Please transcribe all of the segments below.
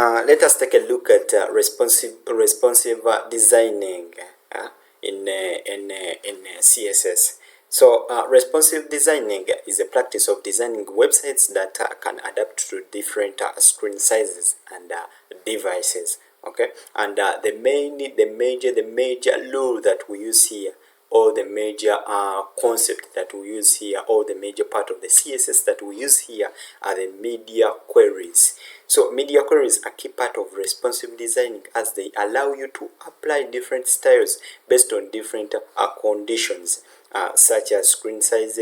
let us take a look at responsive designing in CSS. So responsive designing is a practice of designing websites that can adapt to different screen sizes and devices. Okay, and the major rule that we use here, or the major concept that we use here, or the major part of the CSS that we use here are the media queries. So media queries are key part of responsive designing, as they allow you to apply different styles based on different conditions, such as screen size,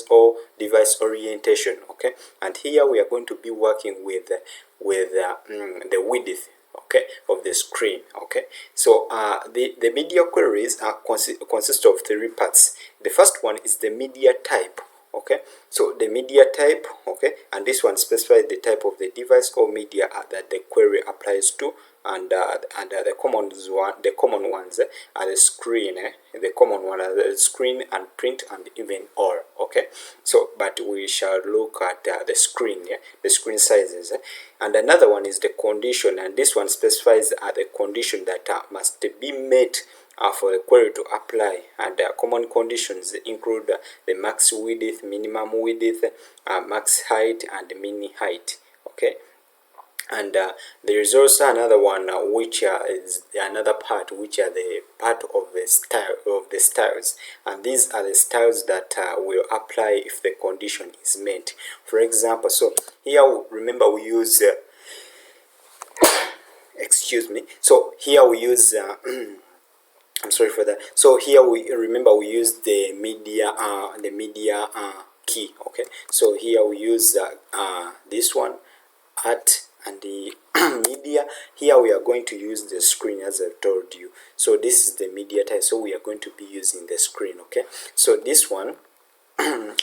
or device orientation. Okay, and here we are going to be working with the width, okay, of the screen. Okay, so the media queries consist of three parts. The first one is the media type. Okay, so the media type, okay, and this one specifies the type of the device or media that the query applies to, and the common ones are the screen. The common one are the screen and print and even all. Okay, so but we shall look at the screen, the screen sizes, and another one is the condition, and this one specifies the condition that must be met for the query to apply. And common conditions include the max width, minimum width, max height, and min height. Okay, and there is also another one which is another part, which are the part of the styles, and these are the styles that will apply if the condition is met. For example, so here remember we use excuse me, so here we use I'm sorry for that. So here we use the media key. Okay, so here we use this one, art, and the media. Here we are going to use the screen, as I've told you. So this is the media type, so we are going to be using the screen. Okay, so this one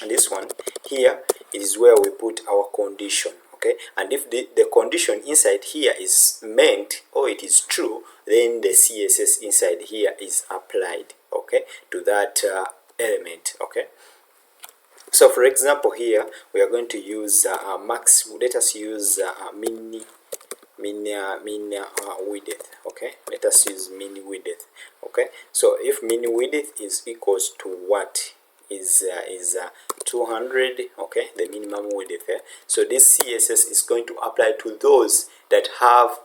this one here is where we put our condition. Okay, and if the condition inside here is meant, or it is true, then the CSS inside here is applied, okay, to that element. Okay, so for example, here we are going to use max. Let us use min width. Okay, let us use min width. Okay, so if min width is equals to what is 200, okay, the minimum width. So this CSS is going to apply to those that have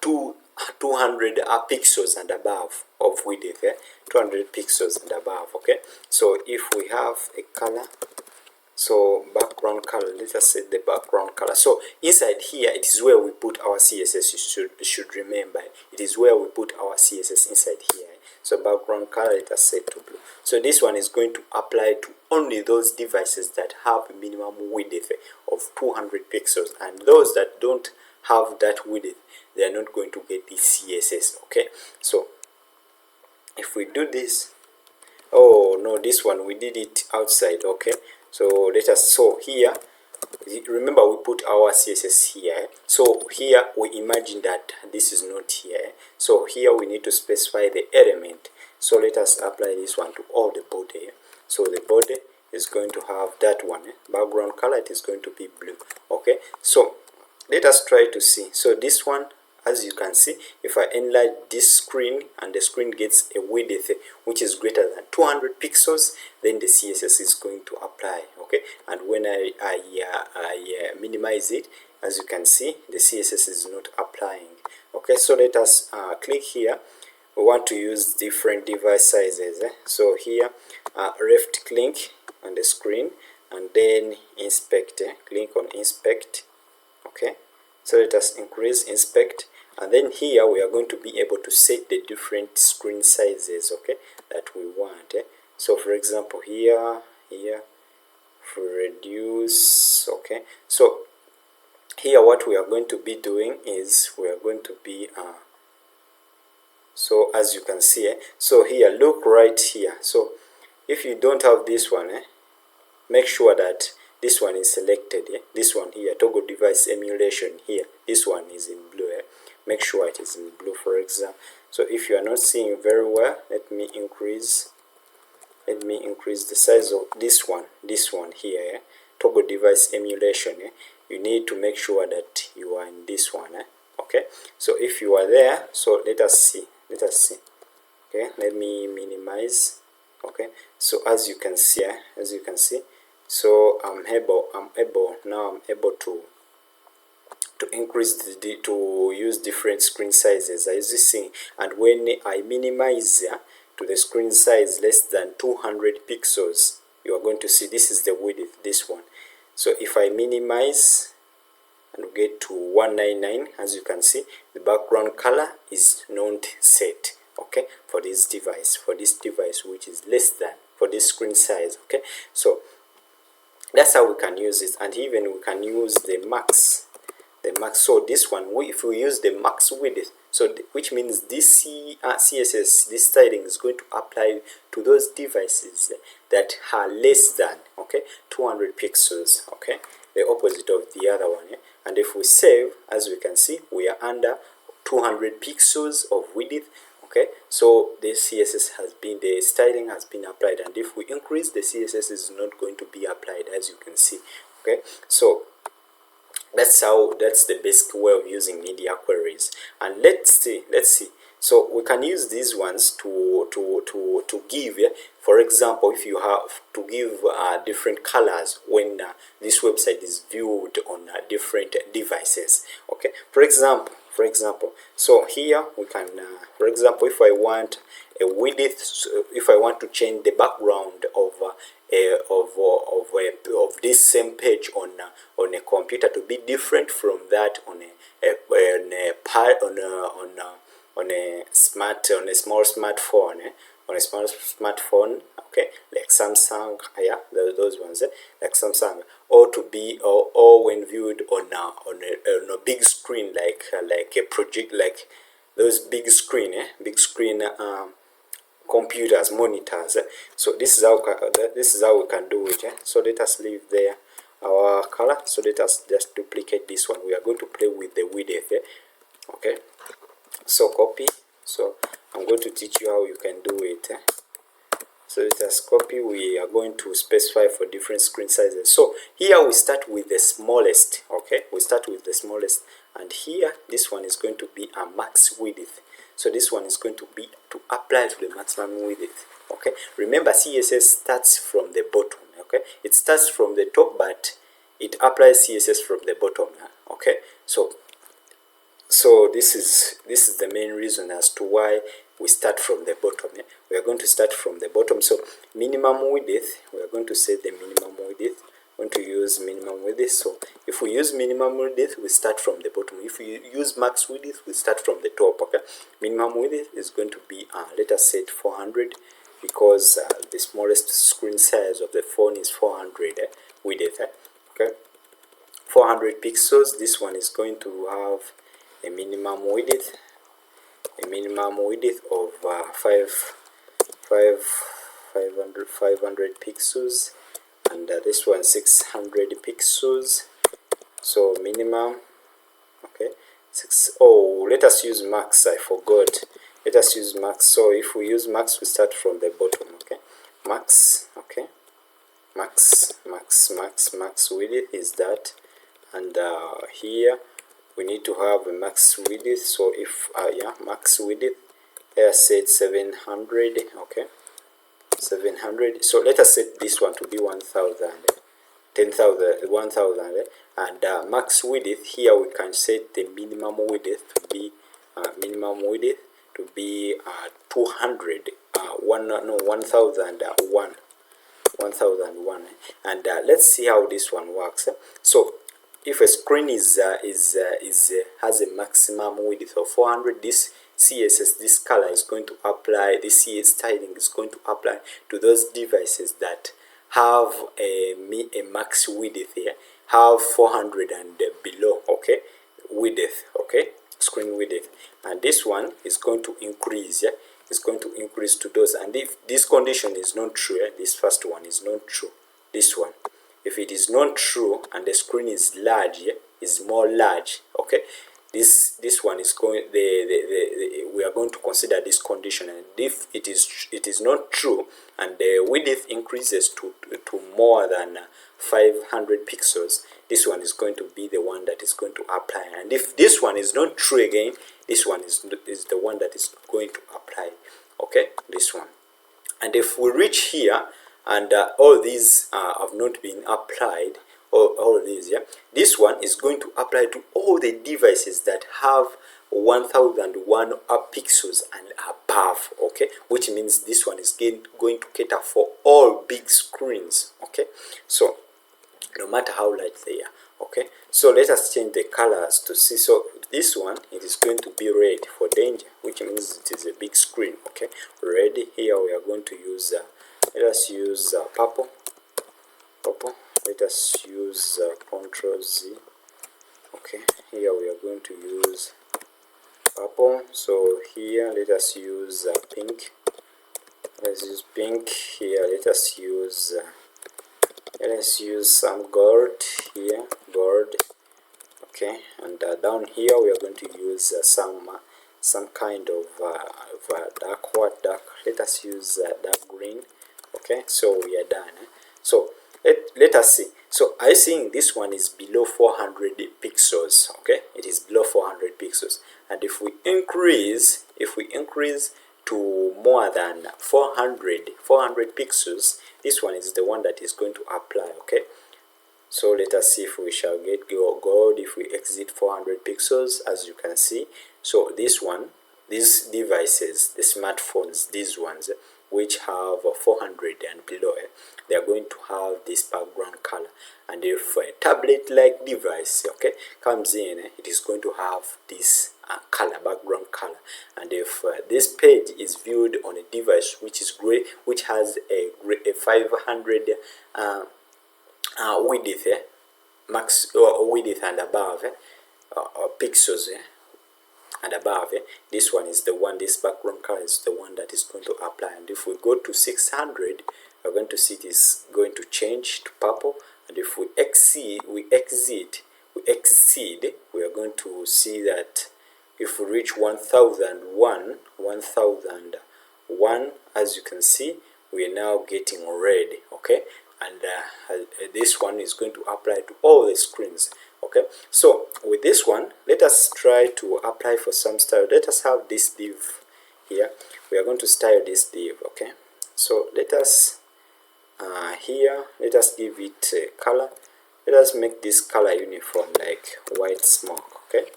200 pixels and above of width, 200 pixels and above. Okay, so if we have a color, so background color, let us set the background color. So inside here, it is where we put our CSS. You should remember, it is where we put our CSS inside here. So background color, let us set to blue. So this one is going to apply to only those devices that have a minimum width of 200 pixels, and those that don't have that width, they are not going to get the CSS. Okay, so if we do this, oh no, this one we did it outside. Okay, so let us, so here remember we put our CSS here. So here we imagine that this is not here. So here we need to specify the element. So let us apply this one to all the body. So the body is going to have that one. Background color, it is going to be blue. Okay, so let us try to see. So this one, as you can see, if I enlarge this screen and the screen gets a width which is greater than 200 pixels, then the CSS is going to apply. Okay, and when I minimize it, as you can see, the CSS is not applying. Okay, so let us click here. We want to use different device sizes. So here, left click on the screen and then inspect. Click on inspect. Okay, so let us increase inspect, and then here we are going to be able to set the different screen sizes, okay, that we want. So for example, here for reduce. Okay, so here what we are going to be doing is we are going to be so as you can see, so here, look right here. So if you don't have this one, make sure that this one is selected. This one here, toggle device emulation here, this one is in blue. Make sure it is in blue, for example. So if you are not seeing very well, let me increase the size of this one here. Toggle device emulation. You need to make sure that you are this one. Okay, so if you are there, so let us see. Okay, let me minimize. Okay, so as you can see, so I'm able to increase to use different screen sizes, as you see. And when I minimize to the screen size less than 200 pixels, you are going to see this is the width, this one. So if I minimize and get to 199, as you can see, the background color is not set, okay, for this device, which is less than for this screen size. Okay, so that's how we can use it. And even we can use the max. So this one, if we use the max width, so which means this CSS, this styling is going to apply to those devices that are less than, okay, 200 pixels, okay, the opposite of the other one. And if we save, as we can see, we are under 200 pixels of width. Okay, so the CSS has been, the styling has been applied, and if we increase, the CSS is not going to be applied, as you can see. Okay, so that's the basic way of using media queries. And let's see. So we can use these ones to give, for example, if you have to give different colors when this website is viewed on different devices. Okay, for example, so here we can, for example, if I want a width, if I want to change the background of this same page on a computer to be different from that on a small smartphone, okay, like Samsung, yeah, those ones, like Samsung, or to be or when viewed on a big screen, like a project, like those big screen computers, monitors. So this is how we can do it. So let us leave there our color. So let us just duplicate this one. We are going to play with the width. Okay, so copy. So I'm going to teach you how you can do it. So let us copy. We are going to specify for different screen sizes. So here we start with the smallest. Okay, we start with the smallest, and here this one is going to be a max width. So this one is going to be to apply to the maximum width. Okay, remember CSS starts from the bottom. Okay, it starts from the top, but it applies CSS from the bottom. Okay, so this is the main reason as to why we start from the bottom. We are going to start from the bottom. So minimum width, we are going to set the minimum width. We're going to use minimum width. So if we use minimum width, we start from the bottom. If we use max width, we start from the top. Okay, minimum width is going to be let us set 400, because the smallest screen size of the phone is 400 width. Okay, 400 pixels. This one is going to have a minimum width of 500 pixels, and this one 600 pixels. So minimum, okay, let us use max. I forgot. Let us use max. So if we use max, we start from the bottom. Okay, max. Okay, max width is that, and here we need to have a max width. So if max width, let's set 700. Okay, 700. So let us set this one to be 1000, 10,000, 1000, and max width. Here we can set the minimum width to be 200, 1001, and let's see how this one works. So if a screen has a maximum width of 400, this CSS, this color is going to apply, this CSS styling is going to apply to those devices that have a max width here, have 400 and below, okay, width, okay, screen width. And this one is going to increase, it's going to increase to those. And if this condition is not true, this first one is not true, this one, if it is not true and the screen is large, is more large, okay, this one is going, we are going to consider this condition. And if it is not true and the width increases to more than 500 pixels, this one is going to be the one that is going to apply. And if this one is not true again, this one is the one that is going to apply. Okay, this one. And if we reach here and all these have not been applied, all of these, yeah, this one is going to apply to all the devices that have 1001 pixels and above. Okay, which means this one is going to cater for all big screens. Okay, so no matter how light they are. Okay, so let us change the colors to see. So this one, it is going to be red for danger, which means it is a big screen. Okay, red. Here we are going to use let us use purple. Let us use Ctrl Z. Okay, here we are going to use purple. So here let us use pink. Let's use pink. Here let us use some gold. Here, gold. Okay, and down here we are going to use some kind of dark. Let us use dark green. Okay, so we are done. So let us see. So I think this one is below 400 pixels. Okay, it is below 400 pixels, and if we increase to more than 400 pixels, this one is the one that is going to apply. Okay, so let us see if we shall get gold if we exit 400 pixels. As you can see, so this one, these devices, the smartphones, these ones which have 400 and below, they are going to have this background color. And if a tablet like device, okay, comes in, it is going to have this color, background color. And if this page is viewed on a device which is gray, which has a 500 width, max width and above, pixels and above, this one is the one, this background color is the one that is going to apply. And if we go to 600, we're going to see it is going to change to purple. And if we exceed, we are going to see that if we reach 1001, as you can see, we are now getting red. Okay, and this one is going to apply to all the screens. Okay, so with this one, let us try to apply for some style. Let us have this div here. We are going to style this div. Okay, so let us here, let us give it a color. Let us make this color uniform, like white smoke. Okay,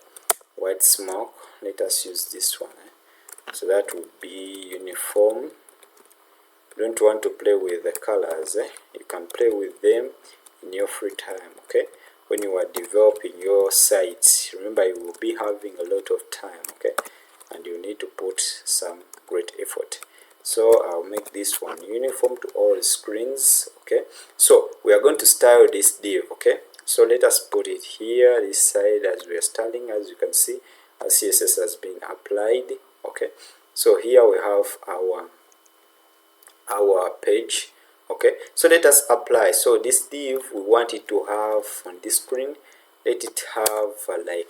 white smoke. Let us use this one, so that will be uniform. You don't want to play with the colors, you can play with them in your free time. Okay, when you are developing your site, remember you will be having a lot of time. Okay, and you need to put some great effort. So I'll make this one uniform to all screens. Okay, so we are going to style this div. Okay, so let us put it here, this side, as we are styling. As you can see, our CSS has been applied. Okay, so here we have our page. Okay, so let us apply. So this div, we want it to have on this screen, let it have let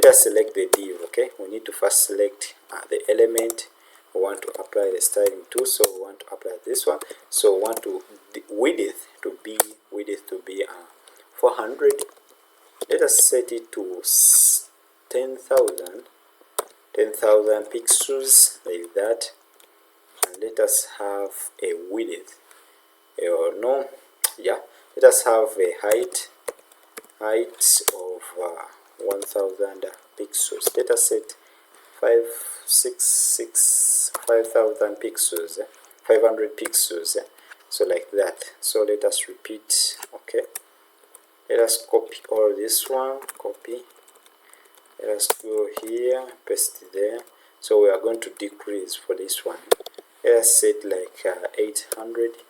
us select the div. Okay, we need to first select the element. We want to apply the styling too, so we want to apply this one. So we want to width to be 400. Let us set it to 10,000 pixels, like that. And let us have a width, let us have a height of 1000 pixels. Let us set 5,000 pixels, 500 pixels, so like that. So let us repeat. Okay, let us copy all this one, copy. Let us go here, paste it there. So we are going to decrease for this one. Let us set like 800,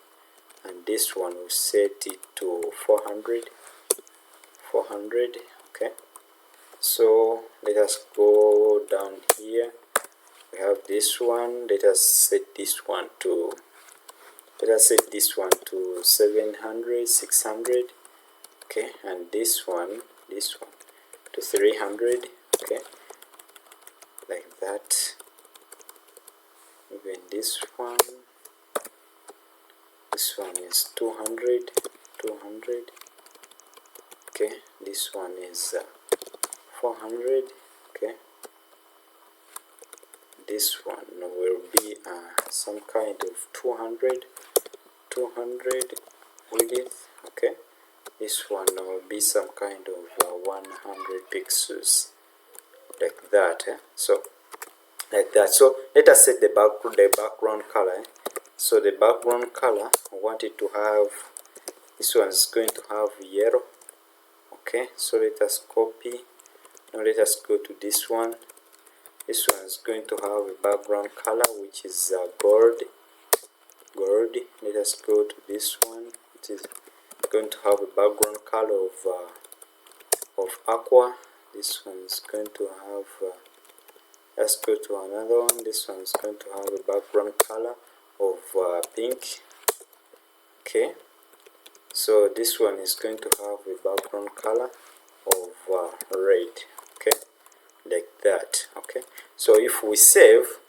and this one we set it to 400. Okay, so let us go down here. We have this one. Let us set this one to 700, 600. Okay, and this one to 300. Okay, like that. Even this one to This one is 200. Okay, this one is 400. Okay, this one will be some kind of 200 width. Okay, this one will be some kind of 100 pixels, like that. So like that. So let us set the background color. So the background color, I want it to have, this one is going to have yellow. Okay, so let us copy. Now let us go to this one. This one is going to have a background color which is gold. Let us go to this one. It is going to have a background color of aqua. This one is going to have let's go to another one. This one is going to have a background color of pink. Okay, so this one is going to have a background color of red. Okay, like that. Okay, so if we save,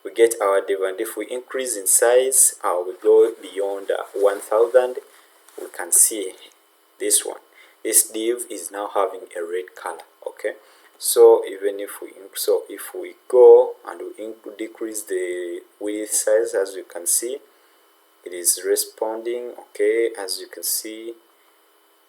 we get our div, and if we increase in size, we go beyond 1000, we can see this one. This div is now having a red color. Okay, so even if we go and we decrease the width size, as you can see, it is responding. Okay, as you can see,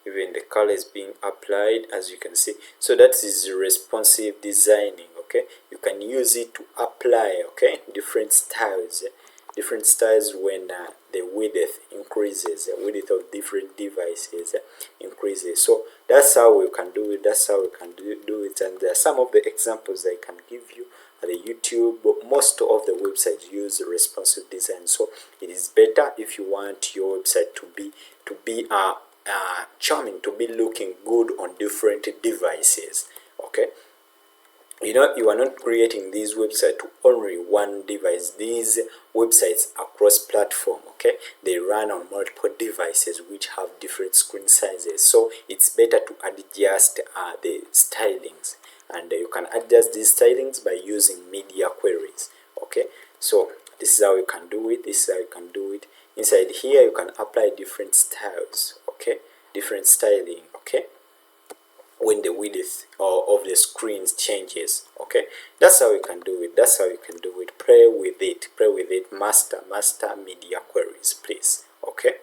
even the color is being applied, as you can see. So that is responsive designing. Okay, you can use it to apply, okay, different styles when the width increases, the width of different devices increases. So that's how we can do it. And there are some of the examples I can give you at the YouTube, but most of the websites use responsive design. So it is better if you want your website to be charming, to be looking good on different devices. Okay, you know, you are not creating this website to only one device. These websites are cross-platform. Okay, they run on multiple devices which have different screen sizes. So it's better to adjust the stylings, and you can adjust these stylings by using media queries. Okay, so this is how you can do it. Inside here, you can apply different styles. Okay, different styling. Okay, when the width of the screen changes. Okay, that's how you can do it. Play with it. Master media queries, please. Okay.